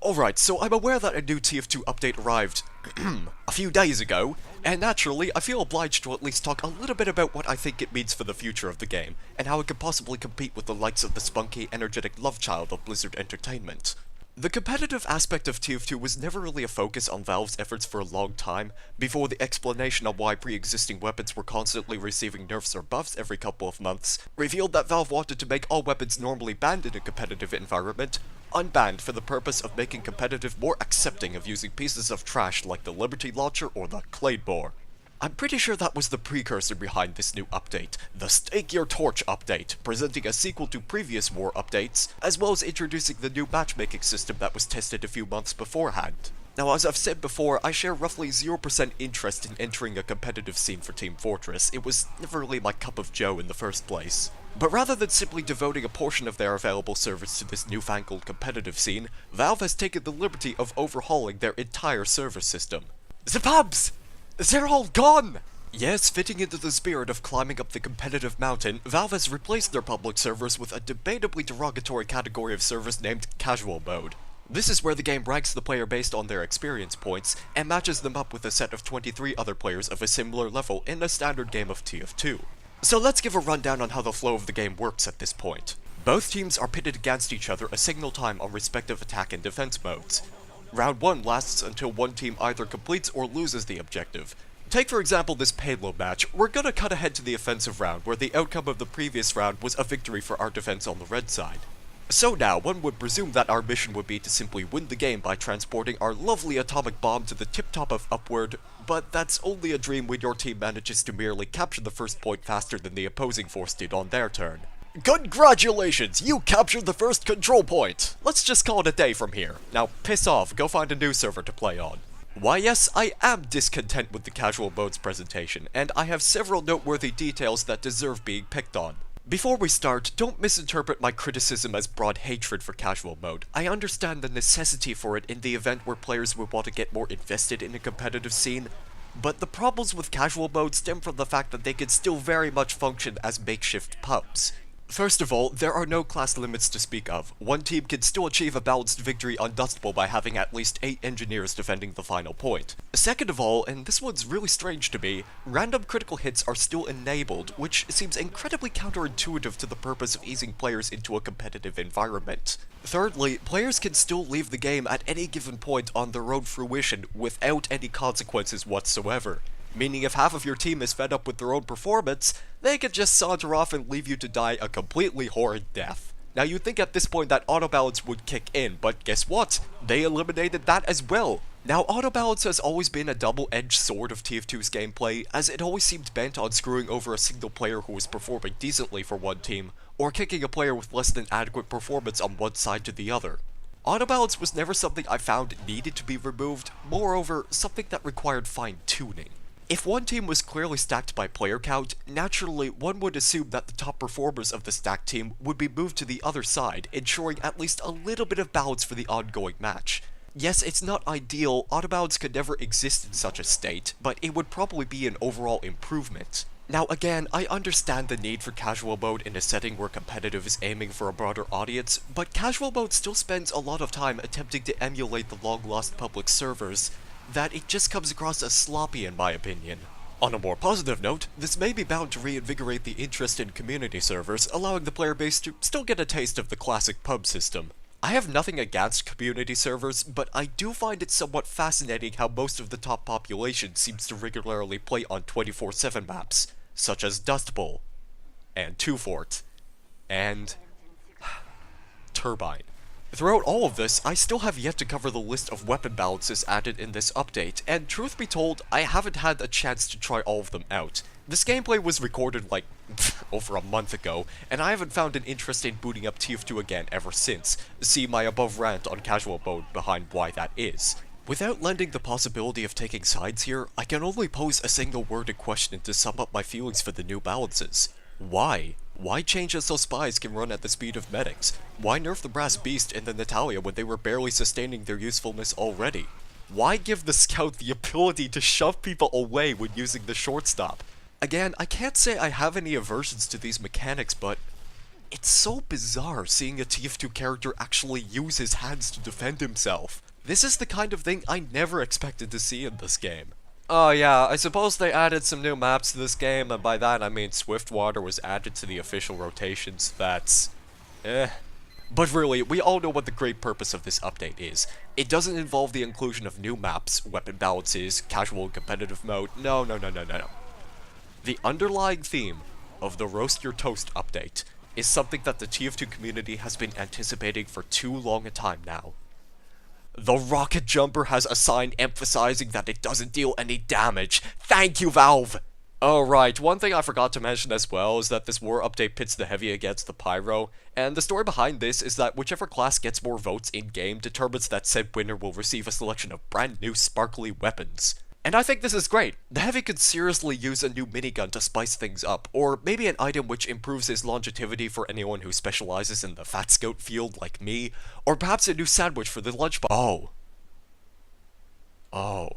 Alright, so I'm aware that a new TF2 update arrived a few days ago, and naturally, I feel obliged to at least talk a little bit about what I think it means for the future of the game, and how it could possibly compete with the likes of the spunky, energetic love child of Blizzard Entertainment. The competitive aspect of TF2 was never really a focus on Valve's efforts for a long time, before the explanation on why pre-existing weapons were constantly receiving nerfs or buffs every couple of months revealed that Valve wanted to make all weapons normally banned in a competitive environment unbanned for the purpose of making competitive more accepting of using pieces of trash like the Liberty Launcher or the Claymore. I'm pretty sure that was the precursor behind this new update, the Stake Your Torch update, presenting a sequel to previous war updates, as well as introducing the new matchmaking system that was tested a few months beforehand. Now, as I've said before, I share roughly 0% interest in entering a competitive scene for Team Fortress. It was never really my cup of joe in the first place. But rather than simply devoting a portion of their available servers to this newfangled competitive scene, Valve has taken the liberty of overhauling their entire server system. The pubs! They're all gone! Yes, fitting into the spirit of climbing up the competitive mountain, Valve has replaced their public servers with a debatably derogatory category of servers named Casual Mode. This is where the game ranks the player based on their experience points, and matches them up with a set of 23 other players of a similar level in a standard game of TF2. So let's give a rundown on how the flow of the game works at this point. Both teams are pitted against each other a single time on respective attack and defense modes. Round 1 lasts until one team either completes or loses the objective. Take for example this payload match. We're gonna cut ahead to the offensive round, where the outcome of the previous round was a victory for our defense on the red side. So now, one would presume that our mission would be to simply win the game by transporting our lovely atomic bomb to the tip-top of Upward, but that's only a dream when your team manages to merely capture the first point faster than the opposing force did on their turn. Congratulations! You captured the first control point! Let's just call it a day from here. Now piss off, go find a new server to play on. Why yes, I am discontent with the Casual Mode's presentation, and I have several noteworthy details that deserve being picked on. Before we start, don't misinterpret my criticism as broad hatred for Casual Mode. I understand the necessity for it in the event where players would want to get more invested in a competitive scene, but the problems with Casual Mode stem from the fact that they can still very much function as makeshift pubs. First of all, there are no class limits to speak of. One team can still achieve a balanced victory on Dust Bowl by having at least 8 engineers defending the final point. Second of all, and this one's really strange to me, random critical hits are still enabled, which seems incredibly counterintuitive to the purpose of easing players into a competitive environment. Thirdly, players can still leave the game at any given point on their own fruition without any consequences whatsoever. Meaning if half of your team is fed up with their own performance, they can just saunter off and leave you to die a completely horrid death. Now you'd think at this point that auto balance would kick in, but guess what? They eliminated that as well. Now auto balance has always been a double-edged sword of TF2's gameplay, as it always seemed bent on screwing over a single player who was performing decently for one team, or kicking a player with less than adequate performance on one side to the other. Auto balance was never something I found needed to be removed, moreover, something that required fine-tuning. If one team was clearly stacked by player count, naturally one would assume that the top performers of the stacked team would be moved to the other side, ensuring at least a little bit of balance for the ongoing match. Yes, it's not ideal, auto balance could never exist in such a state, but it would probably be an overall improvement. Now again, I understand the need for Casual Mode in a setting where competitive is aiming for a broader audience, but Casual Mode still spends a lot of time attempting to emulate the long-lost public servers, that it just comes across as sloppy in my opinion. On a more positive note, this may be bound to reinvigorate the interest in community servers, allowing the player base to still get a taste of the classic pub system. I have nothing against community servers, but I do find it somewhat fascinating how most of the top population seems to regularly play on 24/7 maps, such as Dust Bowl, and Two Fort, and Turbine. Throughout all of this, I still have yet to cover the list of weapon balances added in this update, and truth be told, I haven't had a chance to try all of them out. This gameplay was recorded like, over a month ago, and I haven't found an interest in booting up TF2 again ever since. See my above rant on Casual Mode behind why that is. Without lending the possibility of taking sides here, I can only pose a single worded question to sum up my feelings for the new balances. Why? Why change it so spies can run at the speed of medics? Why nerf the Brass Beast and the Natalia when they were barely sustaining their usefulness already? Why give the Scout the ability to shove people away when using the shortstop? Again, I can't say I have any aversions to these mechanics, but It's so bizarre seeing a TF2 character actually use his hands to defend himself. This is the kind of thing I never expected to see in this game. Oh yeah, I suppose they added some new maps to this game, and by that I mean Swiftwater was added to the official rotations. That's... eh. But really, we all know what the great purpose of this update is. It doesn't involve the inclusion of new maps, weapon balances, casual and competitive mode. No, no, no, no, no, no. The underlying theme of the Roast Your Toast update is something that the TF2 community has been anticipating for too long a time now. The rocket jumper has a sign emphasizing that it doesn't deal any damage. Thank you, Valve! Oh right, one thing I forgot to mention as well is that this war update pits the heavy against the pyro, and the story behind this is that whichever class gets more votes in-game determines that said winner will receive a selection of brand new sparkly weapons. And I think this is great. The heavy could seriously use a new minigun to spice things up, or maybe an item which improves his longevity for anyone who specializes in the fat scout field like me, or perhaps a new sandwich for the lunchbox. Oh.